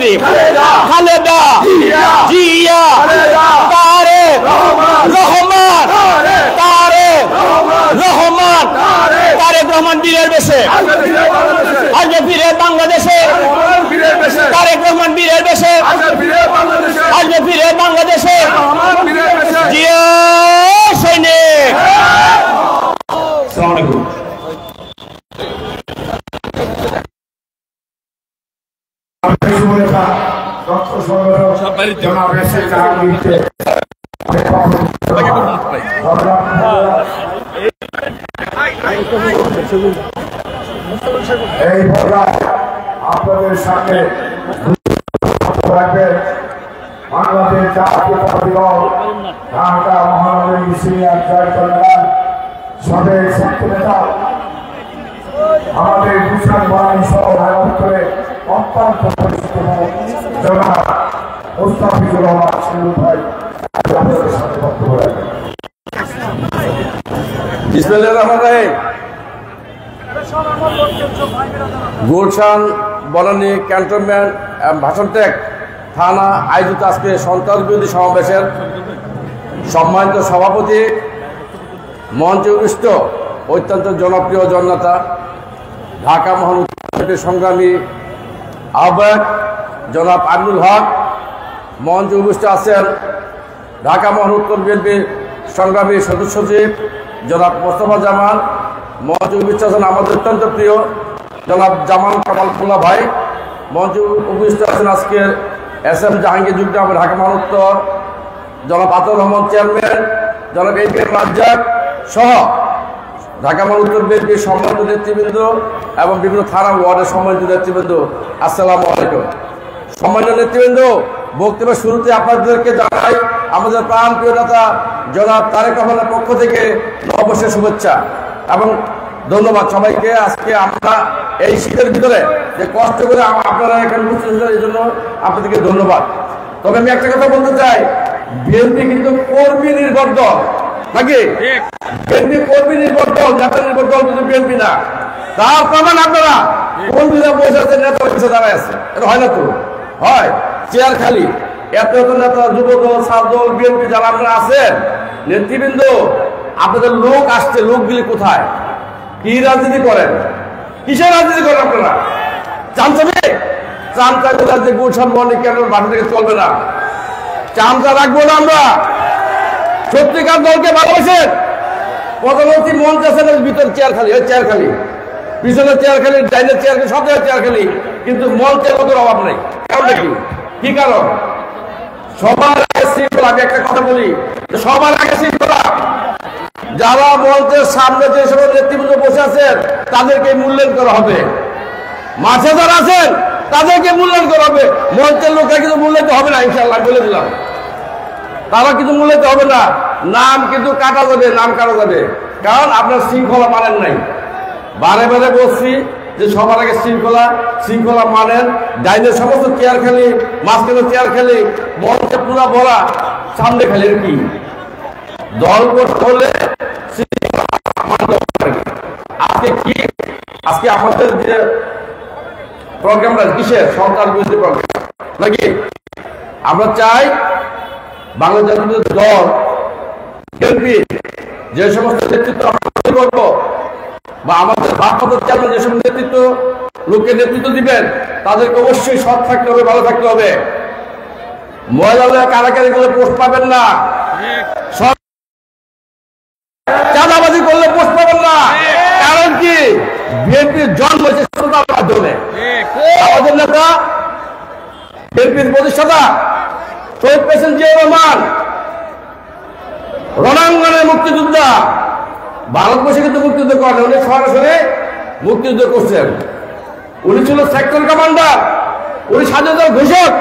নেত্রী খালেদা জিয়া তারেক রহমান তারেক রহমান বীরের বেশে আসবে ফিরে বাংলাদেশে তারেক রহমান বীরের বেশে আসবে ফিরে বাংলাদেশে জিয়া সৈনিক। আসসালামু আলাইকুম। এই প্রোগ্রাম আপনাদের সামনে বাংলাদেশ জাতীয়তাবাদী দল ঢাকা মহানগরী সিনিয়র জয় কল্যাণ সাবেক ছাত্র নেতা আমাদের গুলশান বাহিনী সহ ভারত করে অত্যন্ত পরিচিত জনাব মুস্তাফিজুর রহমান সিন্ধু ভাই আপনাদের সাথে বক্তব্য রাখবেন। বিসমিল্লাহির রহমানির রহিম। গুলশান বনানী ক্যান্টনমেন্ট ভাষণটেক থানা আয়োজিত আজকে সন্ত্রাস বিরোধী সমাবেশের সম্মানিত সভাপতি মঞ্চে উপবিষ্ট অত্যন্ত জনপ্রিয় জননেতা ঢাকা মহানগর সংগ্রামী আহ্বায়ক জনাব আমিনুল হক, মঞ্চে উপবিষ্ট আছেন ঢাকা মহানগর বিএনপির সংগ্রামী সদস্য সচিব জনাব মোস্তফা জামান, মঞ্চে উপবিষ্ট আছেন আমাদের অত্যন্ত প্রিয় জনাব জামান কামাল ফুল্লা ভাই, মঞ্চে উপবিষ্ট আছেন আজকের এস.এম. জাহাঙ্গীর যুগ্ম ঢাকা মহানগর জনাব আতর রহমান চেয়ারম্যান, জনাব এ.কে রাজ্জাক সহ ঢাকা মহানগর বিএনপির সম্মানিত নেতৃবৃন্দ এবং বিভিন্ন থানা ওয়ার্ডের সম্মানিত নেতৃবৃন্দ, আসসালামু আলাইকুম। সম্মানিত নেতৃবৃন্দ, বক্তব্যের শুরুতে আপনাদেরকে জানাই আমাদের প্রাণপ্রিয় নেতা জনাব তারেক রহমানের পক্ষ থেকে নববর্ষের শুভেচ্ছা এবং ধন্যবাদ সবাইকে। আজকে আমরা এই শীতের ভিতরে যে কষ্ট করে আপনারা এখানে উপস্থিত হয়েছেন এই জন্য আপনাদেরকে ধন্যবাদ। তবে আমি একটা কথা বলতে চাই, বিএনপি কিন্তু কর্মী নির্ভর দল নাকি? বিএনপি কর্মী নির্ভর দল, নেতা নির্ভর দল কিন্তু বিএনপি না। তার প্রমাণ আপনারা কর্মীরা বসে আছে, নেতা পিছিয়ে দাঁড়ায় আছে, এটা হয় না তো? হয়, চেয়ার খালি। এত এত নেতা, যুব দল, ছাত্র দল, বিএনপি যারা আপনারা আছেন নেতৃবৃন্দ, আপনাদের লোক আসছে, লোকগুলি কোথায়? কি রাজনীতি করেন? কিসের রাজনীতি করেন আপনারা? চামচাবে চামচা যে গুলশান মর্নিং ক্যান্টনমেন্ট বাসা থেকে চলবে না, চামচা রাখবো না আমরা। সত্যিকার দলকে ভালোবাসেন। প্রধানমন্ত্রী মঞ্চ আছেন, ভিতর চেয়ার খালি, চেয়ার খালি, পিছনের চেয়ার খালি, ডাইনের চেয়ার খালি, সব জায়গায় চেয়ার খালি, কিন্তু মঞ্চের মতো অভাব নেই। কারণটা কি? কি কারণ? সবার আগে শৃঙ্খলা। আমি একটা কথা বলি, সবার আগে শৃঙ্খলা। যারা মঞ্চের সামনে যে সকল নেতৃবৃন্দ বসে আছেন তাদেরকে মূল্যায়ন করা হবে। মাঝে যারা আছেন তাদেরকে মূল্যায়ন করা হবে। মঞ্চের লোকরা কিন্তু মূল্যায়িত হবে না, ইনশাআল্লাহ বলে দিলাম। তারা কিন্তু মূল্যায়িত হবে না। নাম কিন্তু কাটা যাবে, নাম কাটা যাবে, কারণ আপনার শৃঙ্খলা মানেন নাই। বারে বারে বলছি যে সবার আগে শৃঙ্খলা, শৃঙ্খলা মানেন। ডাইনের সমস্ত চেয়ার খালি, মাঝখানে চেয়ার খালি, মঞ্চে পুরা ভরা, সামনে খালি। কি দল করলে আজকে কি? আজকে আমাদের যে প্রোগ্রামটা কিসের? সরকার বিরোধী প্রোগ্রাম নাকি? আমরা চাই বাংলাদেশ জাতীয় দল বিএনপি যে সমস্ত নেতৃত্ব করবো বা আমাদের ভারপ্রাপ্ত চেয়ারম্যান যে সমস্ত নেতৃত্ব লোককে নেতৃত্ব দিবেন তাদেরকে অবশ্যই সৎ থাকতে হবে, ভালো থাকতে হবে। মহিলাদের কারাকারি করলে পোস্ট পাবেন না, চাঁদাবাজি করলে পোস্ট পাবেন না। কারণ কি? বিএনপির জন্ম হয়েছে শ্রোতার মাধ্যমে। আমাদের নেতা বিএনপির প্রতিষ্ঠাতা শহীদ প্রেসিডেন্ট জিয়াউর রহমান রণাঙ্গনের মুক্তিযোদ্ধা। ভারতবর্ষে কিন্তু মুক্তিযুদ্ধ করেন, উনি সরাসরি মুক্তিযুদ্ধ করছেন। উনি ছিল সেক্টর কমান্ডার, উনি স্বাধীনতার ঘোষক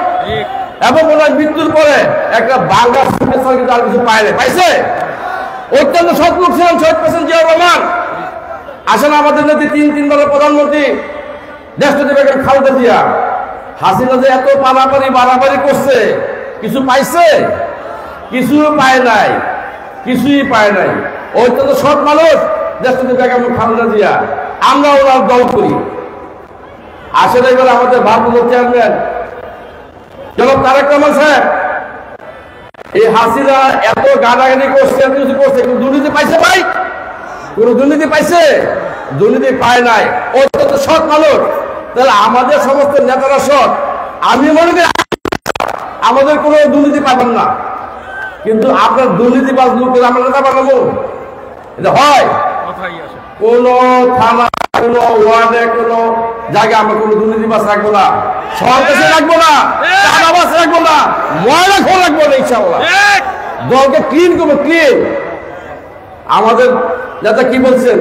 এবং ওনার মৃত্যুর পরে একটা বাংলা শুভেচ্ছা কিন্তু আর কিছু পায়নি, পাইছে। অত্যন্ত সৎ লোক ছিলেন শহীদ প্রেসিডেন্ট জিয়াউর রহমান। আসলে আমাদের নেত্রী তিনবারের প্রধানমন্ত্রী দেশনেত্রী বেগম খালেদা জিয়া। হাসিনা যে এত বাড়াবাড়ি করছে, কিছু পাইছে? কিছু পায় নাই, কিছুই পায় নাই। অত্যন্ত সৎ মানুষ দেশনেত্রী বেগম খালেদা জিয়া। আমরা ওনার দল করি। আসলে এবার আমাদের ভারপ্রাপ্ত চেয়ারম্যান চলো তারেক রহমান সাহেব, এই হাসিনা এত গালাগালি করছে, এত কিছু করছে, কিন্তু দুর্নীতি পাইছে ভাই? কোন দুর্নীতি পাইছে? দুর্নীতি পায় নাই। ও তো সৎ মানুষ। তাহলে আমাদের সমস্ত নেতারা সৎ, আমি মনে করি আমাদের কোনো দুর্নীতি পাবেন না। কিন্তু আপনার দুর্নীতিবাজ লোকের আমরা নেতা বানাবো, এটা হয়? কোন থানা, কোন ওয়ার্ডে, কোন জায়গায় আমরা কোন দুর্নীতিবাজ রাখবো না, সরকারে রাখবো না, চাঁদাবাজ রাখবো না, ময়লা খোর রাখবো না। ইনশাআল্লাহ দলকে ক্লিন করবো, ক্লিন। আমাদের নেতা কি বলছেন,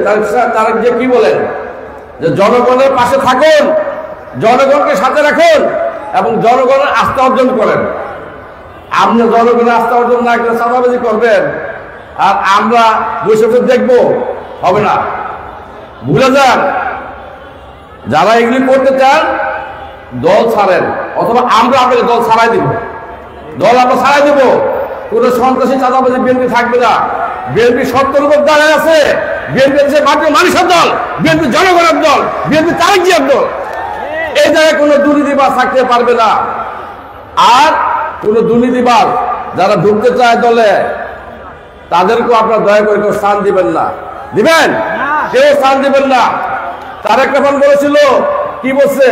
তারা যে কি বলেন যে জনগণের পাশে থাকুন, জনগণকে সাথে রাখুন এবং জনগণের আস্থা অর্জন করেন। আপনি জনগণের আস্থা অর্জন না করে চাঁদাবাজি করবেন আর আমরা বসে বসে দেখবো, হবে না। ভুলে যান, যারা এগুলি করতে চান দল ছাড়েন, অথবা আমরা আপনাকে দল ছাড়াই দিব। দল আমরা ছাড়াই দেব। কোন সন্ত্রাসী চাঁদাবাজি বিএনপি থাকবে না। বিএনপি সত্যের উপর দাঁড়ায় আছে। বিএনপি হচ্ছে মাত্র মানুষের দল, বিএনপি জনগণের দল, বিএনপি তারেক জিয়ার দল। এই জায়গায় কোনো দুর্নীতিবাজ থাকতে পারবে না। আর কোন দুর্নীতিবাজ যারা ঢুকতে চায় দলে, তাদেরকেও আপনারা দয়া করে কেউ স্থান দিবেন না। দিবেন? কেউ স্থান দিবেন না। তারেক রহমান বলেছিল, কি বলছে,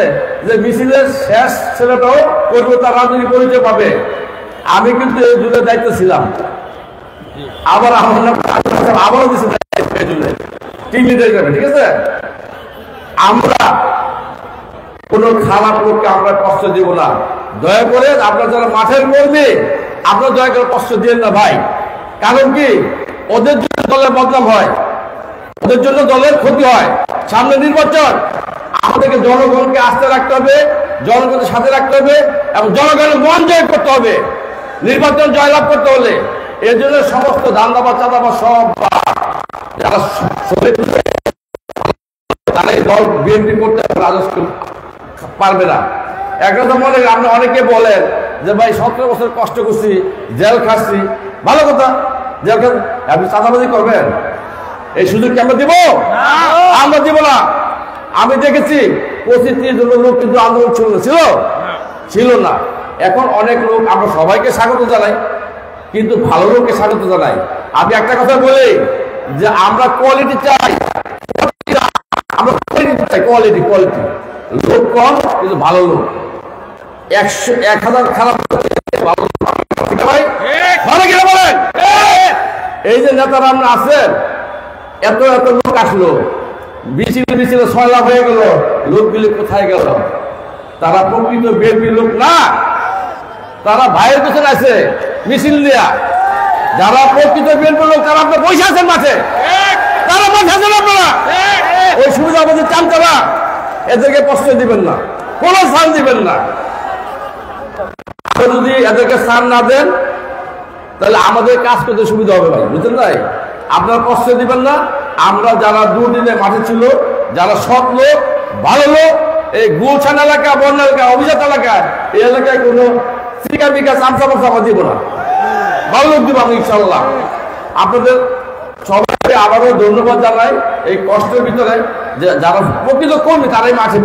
যে মিছিলের শেষ ছেলেটাও করবে, তার রাজনৈতিক পরিচয় পাবে। আমি কিন্তু এই যুগের দায়িত্ব ছিলাম, আবার আমার আবারও দিচ্ছে টিম লিডার হিসেবে। ঠিক আছে, আমরা কোন খারাপ লোককে আমরা কষ্ট দিব না। দয়া করে আপনার যারা মাঠের কর্মী, আপনারা দয়া করে কষ্ট দিন না ভাই। কারণ কি, ওদের জন্য দলের বদনাম হয়, ওদের জন্য দলের ক্ষতি হয়। সামনে নির্বাচন, আমাদেরকে জনগণকে আস্থা রাখতে হবে, জনগণের সাথে রাখতে হবে এবং জনগণের মন জয় করতে হবে। নির্বাচন জয়লাভ করতে হলে এর জন্য সমস্ত ধান্দাবাজ, চাঁদাবাজ সব যারা তারা এই দল বিএনপি করতে রাজস্ব পারবে না। একটা তো মনে, আপনি অনেকে বলেন যে ভাই 17 বছর কষ্ট করছি, জেল খাচ্ছি, ভালো কথা, জেল খাচ্ছি, আপনি চাঁদাবাজি করবেন? এই সুযোগ কি আমরা দিব? আমরা দিব না। আমি দেখেছি 25-30 জন লোক কিন্তু আন্দোলন ছিল না। এখন অনেক লোক, আমরা সবাইকে স্বাগত জানাই, কিন্তু ভালো লোককে স্বাগত জানাই। আমি একটা কথা বলি যে আমরা কোয়ালিটি চাই, আমরা কোয়ালিটি চাই, কোয়ালিটি লোক কম কিন্তু ভালো লোক। 1000 খারাপ ভালো বলেন। এই যে নেতারা আমরা আছেন, এত এত লোক আসলো, মিছিলে 6 লাখ হয়ে গেল, লোকগুলি কোথায় গেল? তারা প্রকৃত বিএনপি লোক না, তারা ভাইয়ের পেছনে আছে মিছিল দিয়া। যারা প্রকৃত বিএনপি লোক, তারা আপনার পয়সা আছেন মাঠে, তারা মাঠে আছেন। আপনারা ওই সুবিধা আমাদের চান, তারা এদেরকে কষ্ট দিবেন না, কোনো স্থান দিবেন না। যদি এদেরকে স্থান না দেন, তাহলে আমাদের কাজ করতে সুবিধা হবে ভাই, বুঝলেন ভাই? আপনারা কষ্ট দিবেন না। আমরা যারা দুদিনে মাঠে ছিল, যারা সৎ লোক, ভালো লোক, এই গুলশান এলাকা, বন্যা এলাকা, অভিজাত এলাকায়, এই এলাকায় কোনো শিকা বিকা চামচা আমরা দিব না, ভালো লোক দিব আমি ইনশাল্লাহ। আপনাদের সবাইকে আবারও ধন্যবাদ জানাই। এই কষ্টের ভিতরে যে যারা প্রকৃত কর্মী, তারাই মাঠে